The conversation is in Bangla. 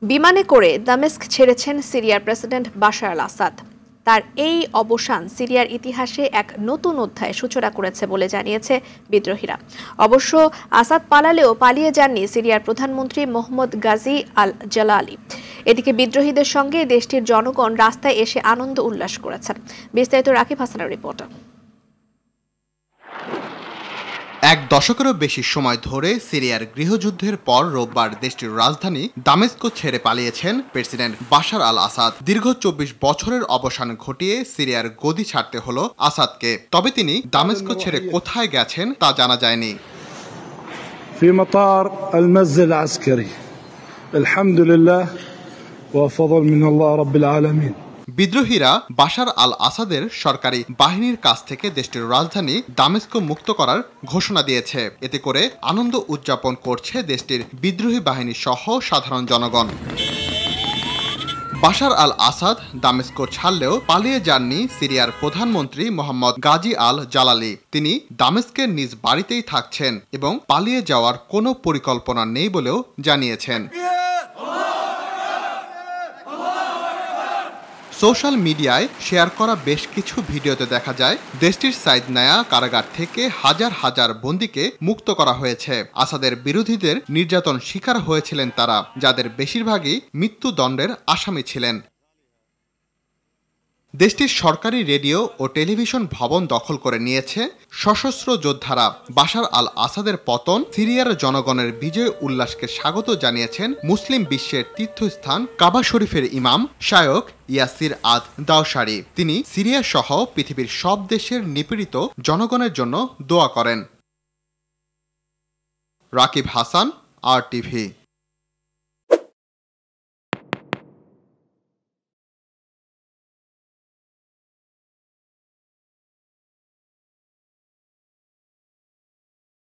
বিমানে করে দামেস্ক ছেড়েছেন সিরিয়ার প্রেসিডেন্ট বাশার আল আসাদ। তার এই অবসান সিরিয়ার ইতিহাসে এক নতুন অধ্যায় সূচনা করেছে বলে জানিয়েছে বিদ্রোহীরা। অবশ্য আসাদ পালালেও পালিয়ে যাননি সিরিয়ার প্রধানমন্ত্রী মোহাম্মদ গাজী আল জালালি। এদিকে বিদ্রোহীদের সঙ্গে দেশটির জনগণ রাস্তায় এসে আনন্দ উল্লাস করেছেন। বিস্তারিত রাকিব হাসানের রিপোর্ট। এক দশকেরও বেশি সময় ধরে সিরিয়ার গৃহযুদ্ধের পর রোববার দেশটির রাজধানী দামেস্ক ছেড়ে পালিয়েছেন প্রেসিডেন্ট বাশার আল আসাদ। দীর্ঘ ২৪ বছরের অবসান ঘটিয়ে সিরিয়ার গদি ছাড়তে হলো আসাদকে। তবে তিনি দামেস্ক ছেড়ে কোথায় গেছেন তা জানা যায়নি। في مطار المسجد العسكري الحمد لله وفضل من الله رب العالمين। বিদ্রোহীরা বাশার আল আসাদের সরকারি বাহিনীর কাছ থেকে দেশটির রাজধানী দামেস্ক মুক্ত করার ঘোষণা দিয়েছে। এতে করে আনন্দ উদযাপন করছে দেশটির বিদ্রোহী বাহিনী সহ সাধারণ জনগণ। বাশার আল আসাদ দামেস্ক ছাড়লেও পালিয়ে যাননি সিরিয়ার প্রধানমন্ত্রী মোহাম্মদ গাজী আল জালালি। তিনি দামেস্কের নিজ বাড়িতেই থাকছেন এবং পালিয়ে যাওয়ার কোনো পরিকল্পনা নেই বলেও জানিয়েছেন। সোশ্যাল মিডিয়ায় শেয়ার করা বেশ কিছু ভিডিওতে দেখা যায় দেশটির সাইদনায়া কারাগার থেকে হাজার হাজার বন্দীকে মুক্ত করা হয়েছে। আসাদের বিরোধীদের নির্যাতন শিকার হয়েছিলেন তারা, যাদের বেশিরভাগই মৃত্যুদণ্ডের আসামি ছিলেন। দেশটির সরকারি রেডিও ও টেলিভিশন ভবন দখল করে নিয়েছে সশস্ত্র যোদ্ধারা। বাশার আল আসাদের পতন সিরিয়ার জনগণের বিজয় উল্লাসকে স্বাগত জানিয়েছেন মুসলিম বিশ্বের তীর্থস্থান কাবা শরীফের ইমাম শায়খ ইয়াসির আদ দাওসারি। তিনি সিরিয়া সহ পৃথিবীর সব দেশের নিপীড়িত জনগণের জন্য দোয়া করেন। রাকিব হাসান, RTV।